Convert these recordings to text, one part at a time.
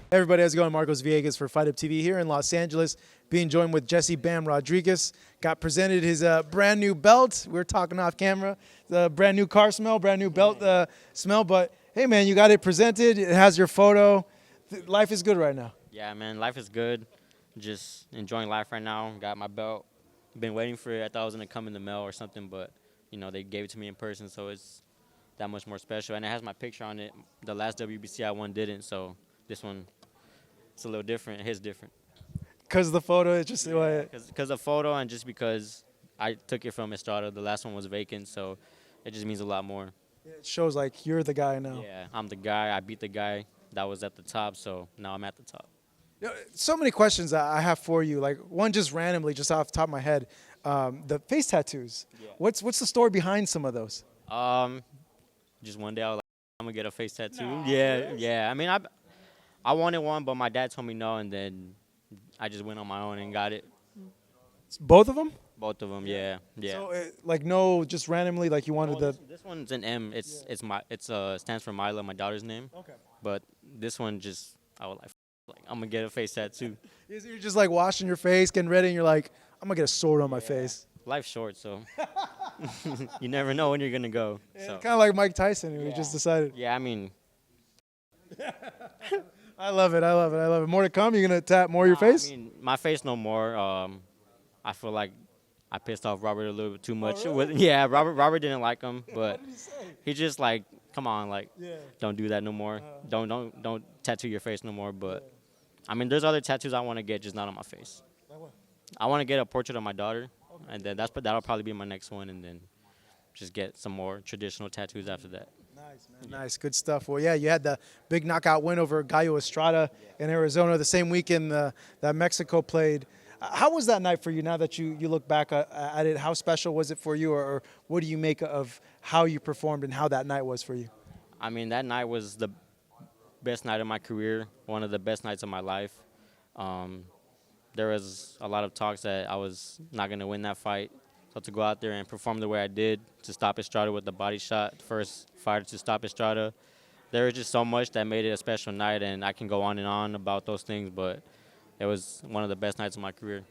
Hey everybody, how's it going? Marcos Villegas for Fight Up TV here in Los Angeles, being joined with Jesse Bam Rodriguez. Got presented his brand new belt. We were talking off camera. The brand new car smell, brand new belt smell. But hey man, you got it presented. It has your photo. Life is good right now. Yeah, man, life is good. Just enjoying life right now. Got my belt. Been waiting for it. I thought it was gonna come in the mail or something, but you know they gave it to me in person, so it's that much more special. And it has my picture on it. The last WBC I won didn't, so this one it's a little different. It hits different. Cause the photo, it just Because the photo and just because I took it from Estrada. The last one was vacant, so it just means a lot more. it shows like you're the guy now. Yeah, I'm the guy. I beat the guy that was at the top, so now I'm at the top. You know, so many questions that I have for you. Like one just randomly, just off the top of my head, the face tattoos. Yeah. What's the story behind some of those? Just one day I was like, I'm gonna get a face tattoo. Yeah. I mean, I wanted one, but my dad told me no, and then I just went on my own and got it. Both of them? Both of them, yeah. So like no, just randomly, like you wanted the. This one's an M. It's stands for Mila, my daughter's name. Okay. But this one just I was like I'm gonna get a face tattoo. You're just like washing your face, getting ready, and you're like, I'm gonna get a sword on my face. Life's short, so you never know when you're gonna go. So Kind of like Mike Tyson, who just decided. yeah, I mean, I love it. I love it. I love it. More to come. You're gonna tap more of your face. I mean, my face no more. I feel like I pissed off Robert a little bit too much. really? Yeah, Robert didn't like him, but What did he say? he just like, come on, like, Yeah. don't do that no more. Don't tattoo your face no more. But I mean, there's other tattoos I want to get, just not on my face. Like what? I want to get a portrait of my daughter, and then that'll probably be my next one, and then just get some more traditional tattoos after that. Nice, man. Nice, good stuff. Well, yeah, you had the big knockout win over Gallo Estrada in Arizona the same weekend that Mexico played. How was that night for you? Now that you look back at it, how special was it for you, or what do you make of how you performed and how that night was for you? I mean, that night was the best night of my career, one of the best nights of my life. There was a lot of talks that I was not going to win that fight. So to go out there and perform the way I did, to stop Estrada with the body shot, first fighter to stop Estrada, there was just so much that made it a special night, and I can go on and on about those things, but it was one of the best nights of my career.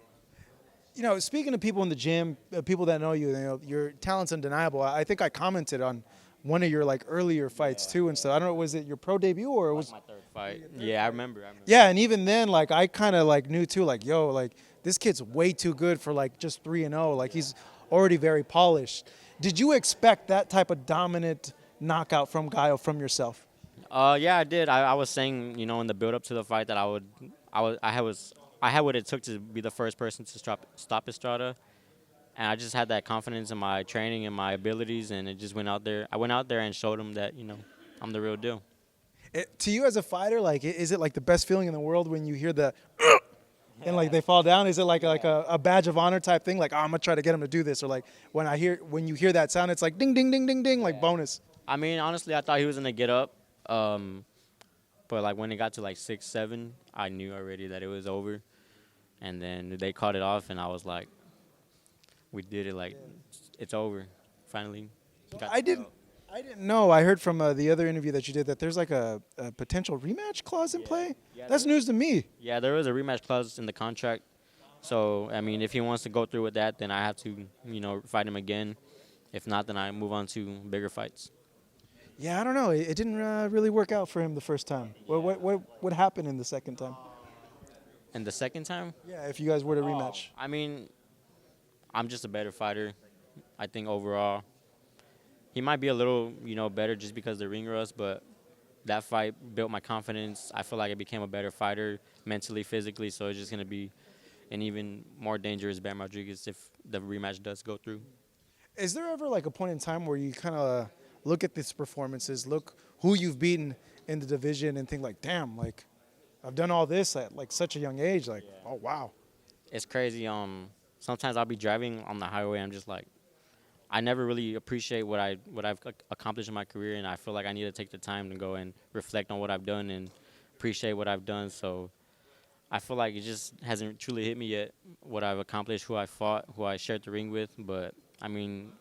You know, speaking to people in the gym, people that know you, your talent's undeniable. I think I commented on one of your like earlier fights too and stuff. I don't know, was it your pro debut or was My third fight. Yeah, I remember. Yeah, and even then, like I kind of like knew too, like yo, like this kid's way too good for like just 3-0. Like he's already very polished. Did you expect that type of dominant knockout from Gallo from yourself? Yeah, I did. I was saying, you know, in the build up to the fight that I had what it took to be the first person to stop Estrada, and I just had that confidence in my training and my abilities, and it just went out there. I went out there and showed him that, you know, I'm the real deal. To you as a fighter, like is it like the best feeling in the world when you hear the and like they fall down? Is it like a badge of honor type thing? Like, oh, I'm gonna try to get him to do this, or like when you hear that sound, it's like ding ding ding ding ding, like bonus. I mean, honestly, I thought he was gonna get up, but like when it got to like 6, 7, I knew already that it was over, and then they called it off, and I was like, we did it, like it's over, finally. I didn't know. I heard from the other interview that you did that there's like a potential rematch clause in play. Yeah, That's news to me. Yeah, there was a rematch clause in the contract. So, I mean, if he wants to go through with that, then I have to, you know, fight him again. If not, then I move on to bigger fights. Yeah, I don't know. It didn't really work out for him the first time. What happened in the second time? And the second time? Yeah, if you guys were to rematch. I mean, I'm just a better fighter, I think, overall. He might be a little, you know, better just because of the ring rust, but that fight built my confidence. I feel like I became a better fighter mentally, physically, so it's just going to be an even more dangerous Bam Rodriguez if the rematch does go through. Is there ever like a point in time where you kind of look at these performances, look who you've beaten in the division and think like, damn, like I've done all this at like such a young age, like, oh, wow. It's crazy. Sometimes I'll be driving on the highway, I'm just like, I never really appreciate what I've accomplished in my career, and I feel like I need to take the time to go and reflect on what I've done and appreciate what I've done. So I feel like it just hasn't truly hit me yet, what I've accomplished, who I fought, who I shared the ring with. But, I mean,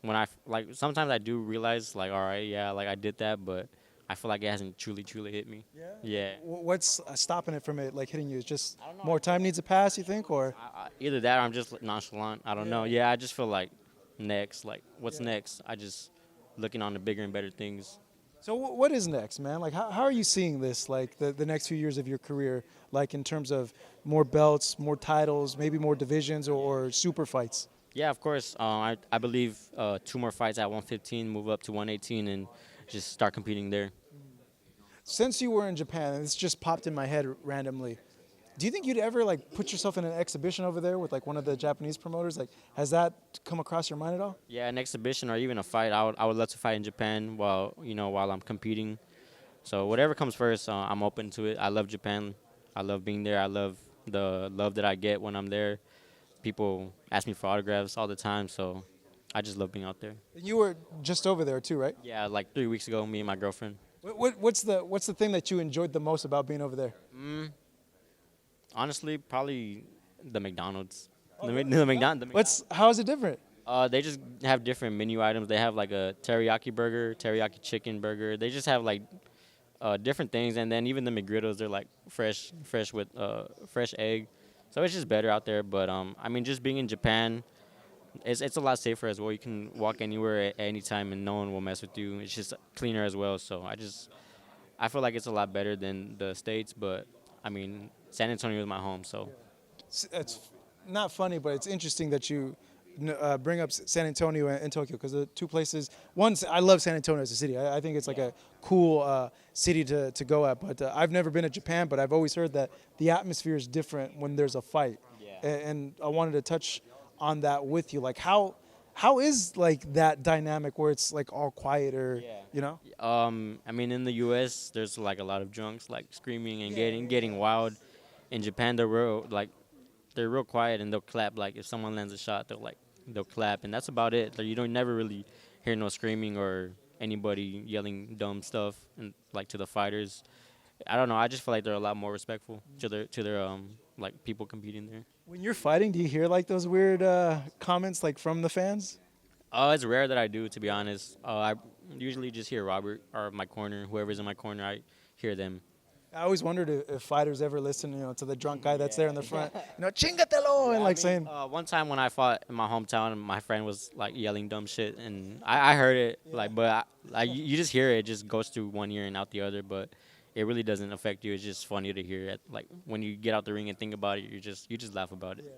when sometimes I do realize, like, all right, yeah, like I did that, but I feel like it hasn't truly hit me. Yeah. What's stopping it from it like hitting you? Is just I don't know. more time needs to pass, you think, or? Either that or I'm just nonchalant. I don't know. Yeah, I just feel like next. Like, what's next? I just looking on the bigger and better things. So what is next, man? Like, how are you seeing this, like, the next few years of your career, like, in terms of more belts, more titles, maybe more divisions or super fights? Yeah, of course. I believe 2 more fights at 115, move up to 118, and just start competing there. Since you were in Japan, and this just popped in my head randomly, do you think you'd ever, like, put yourself in an exhibition over there with, like, one of the Japanese promoters? Like, has that come across your mind at all? Yeah, an exhibition or even a fight. I would love to fight in Japan while I'm competing. So whatever comes first, I'm open to it. I love Japan. I love being there. I love the love that I get when I'm there. People ask me for autographs all the time, so I just love being out there. You were just over there too, right? Yeah, like 3 weeks ago, me and my girlfriend. What's the thing that you enjoyed the most about being over there? Honestly, probably the McDonald's. The McDonald's. How is it different? They just have different menu items. They have like a teriyaki burger, teriyaki chicken burger. They just have like different things, and then even the McGriddles, they're like fresh with fresh egg. So it's just better out there. But I mean, just being in Japan, it's a lot safer as well. You can walk anywhere at any time, and no one will mess with you. It's just cleaner as well. So I feel like it's a lot better than the States. But I mean, San Antonio is my home, so. It's not funny, but it's interesting that you bring up San Antonio and Tokyo, because the two places. I love San Antonio as a city. I think it's like a cool city to go at. But I've never been to Japan, but I've always heard that the atmosphere is different when there's a fight. Yeah. And I wanted to touch on that with you. Like, how is like that dynamic where it's like all quiet, or you know? I mean, in the U.S., there's like a lot of drunks like screaming and getting wild. In Japan, they're real quiet, and they'll clap. Like if someone lands a shot, they'll clap, and that's about it. Like, you don't never really hear no screaming or anybody yelling dumb stuff and like to the fighters. I don't know. I just feel like they're a lot more respectful to their like people competing there. When you're fighting, do you hear like those weird comments like from the fans? It's rare that I do, to be honest. I usually just hear Robert or my corner, whoever's in my corner. I hear them. I always wondered if fighters ever listen, to the drunk guy that's there in the front, chingatelo, and like saying. One time when I fought in my hometown, my friend was like yelling dumb shit, and I heard it, you just hear it. It just goes through one ear and out the other, but it really doesn't affect you. It's just funny to hear it. Like when you get out the ring and think about it, you just laugh about it.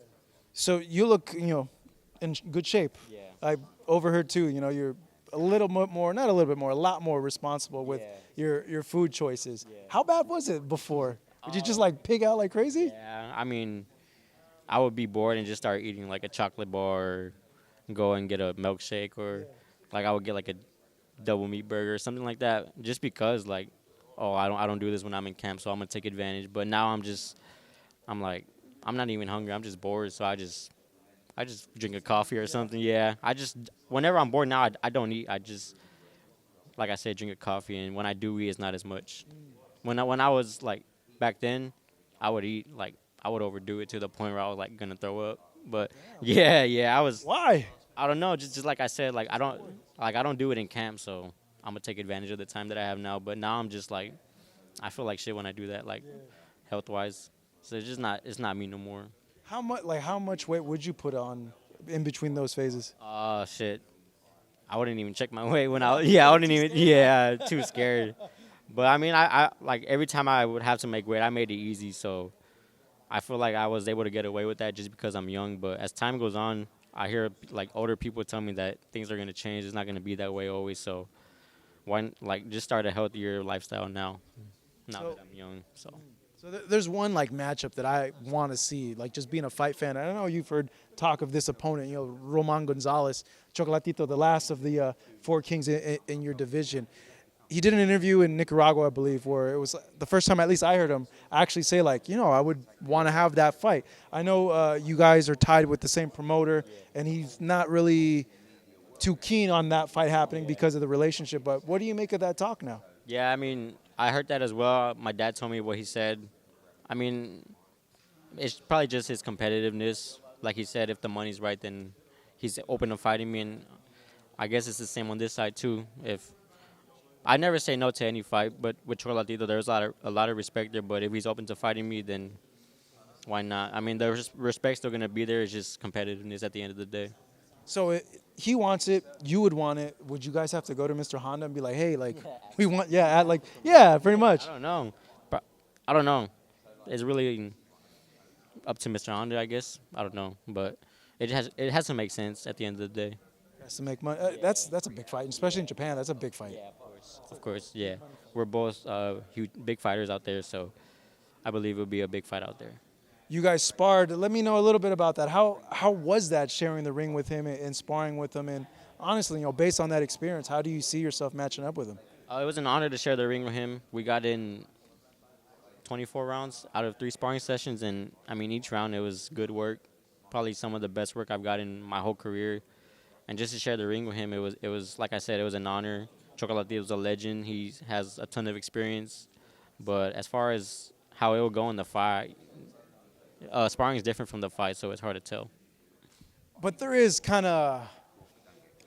So you look, in good shape. Yeah. I overheard too. You're a little bit more, not a little bit more, a lot more responsible with your food choices. Yeah. How bad was it before? Did you just like pig out like crazy? Yeah, I mean, I would be bored and just start eating like a chocolate bar, or go and get a milkshake, or like I would get like a double meat burger or something like that, just because like, oh, I don't do this when I'm in camp, so I'm gonna take advantage. But now I'm like, I'm not even hungry. I'm just bored, so I just drink a coffee or something. Yeah, whenever I'm bored now, I don't eat. I just, like I said, drink a coffee, and when I do eat, it's not as much. When I was like back then, I would eat, like I would overdo it to the point where I was like gonna throw up. But yeah, I was. Why? I don't know. Just like I said, like I don't do it in camp, so I'm gonna take advantage of the time that I have now. But now I'm just like, I feel like shit when I do that, like health wise. So it's not me no more. How much weight would you put on in between those phases? Shit. I wouldn't even check my weight when I wouldn't even, too scared. But I mean, I like every time I would have to make weight, I made it easy. So I feel like I was able to get away with that just because I'm young. But as time goes on, I hear like older people tell me that things are going to change. It's not going to be that way always. So why, like, just start a healthier lifestyle now that I'm young. So there's one like matchup that I want to see, like just being a fight fan. I don't know, you've heard talk of this opponent, Roman Gonzalez, Chocolatito, the last of the four kings in your division. He did an interview in Nicaragua, I believe, where it was the first time, at least I heard him actually say, like, I would want to have that fight. I know you guys are tied with the same promoter, and he's not really too keen on that fight happening because of the relationship. But what do you make of that talk now? Yeah, I mean, I heard that as well. My dad told me what he said. I mean, it's probably just his competitiveness. Like he said, if the money's right, then he's open to fighting me. And I guess it's the same on this side, too. If I never say no to any fight, but with Chocolatito, there's a lot of respect there. But if he's open to fighting me, then why not? I mean, the respect's still gonna be there. It's just competitiveness at the end of the day. So he wants it. You would want it. Would you guys have to go to Mr. Honda and be like, hey, like, we want, yeah, pretty much. I don't know. I don't know. It's really up to Mr. Honda, I guess. I don't know, but it has to make sense at the end of the day. Has to make money. That's a big fight, especially in Japan. That's a big fight. Yeah, of course. Of course, yeah. We're both huge, big fighters out there, so I believe it'll be a big fight out there. You guys sparred. Let me know a little bit about that. How was that sharing the ring with him and sparring with him? And honestly, based on that experience, how do you see yourself matching up with him? It was an honor to share the ring with him. We got in 24 rounds out of 3 sparring sessions, and I mean each round it was good work. Probably some of the best work I've got in my whole career. And just to share the ring with him, it was like I said, it was an honor. Chocolatito is a legend. He has a ton of experience. But as far as how it will go in the fight, sparring is different from the fight, so it's hard to tell. But there is kind of,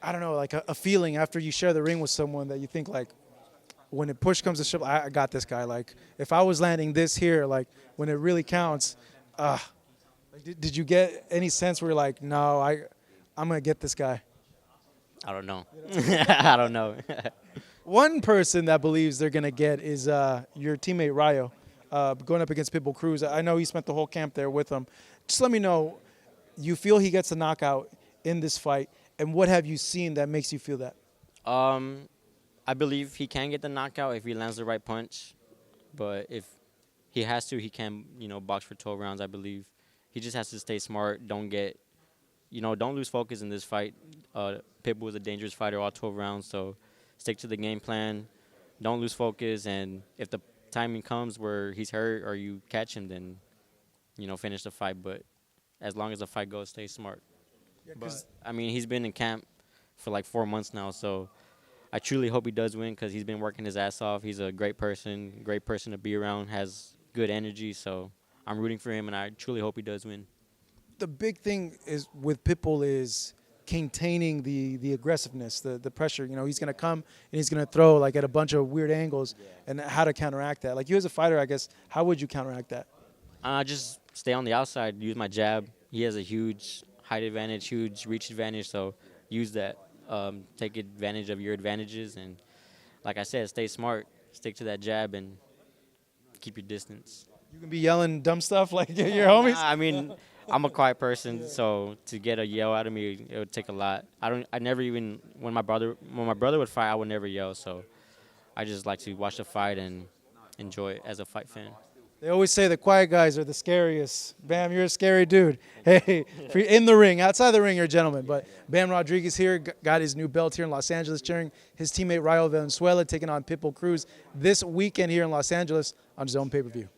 I don't know, like a feeling after you share the ring with someone that you think like, when it push comes to shove, I got this guy. Like if I was landing this here, like when it really counts, did you get any sense where you're like, no, I'm gonna get this guy? I don't know. I don't know. One person that believes they're gonna get is your teammate Rayo, going up against Pitbull Cruz. I know he spent the whole camp there with him. Just let me know, you feel he gets a knockout in this fight, and what have you seen that makes you feel that? I believe he can get the knockout if he lands the right punch, but if he has to, he can, box for 12 rounds. I believe he just has to stay smart. Don't lose focus in this fight. Pitbull is a dangerous fighter all 12 rounds, so stick to the game plan. Don't lose focus, and if the timing comes where he's hurt or you catch him, then finish the fight. But as long as the fight goes, stay smart. Yeah, but I mean, he's been in camp for like 4 months now, so I truly hope he does win because he's been working his ass off. He's a great person to be around, has good energy, so I'm rooting for him, and I truly hope he does win. The big thing is with Pitbull is containing the aggressiveness, the pressure. He's going to come and he's going to throw like at a bunch of weird angles, and how to counteract that. Like you as a fighter, I guess, how would you counteract that? Just stay on the outside, use my jab. He has a huge height advantage, huge reach advantage, so use that. Take advantage of your advantages, and like I said, stay smart, stick to that jab, and keep your distance. You can be yelling dumb stuff like your homies? I mean, I'm a quiet person, so to get a yell out of me, it would take a lot. I never even, when my brother would fight, I would never yell, so I just like to watch the fight and enjoy it as a fight fan. They always say the quiet guys are the scariest. Bam, you're a scary dude. Hey, in the ring, outside the ring, you're a gentleman. But Bam Rodriguez here got his new belt here in Los Angeles, cheering his teammate Rayo Valenzuela taking on Pitbull Cruz this weekend here in Los Angeles on his own pay-per-view.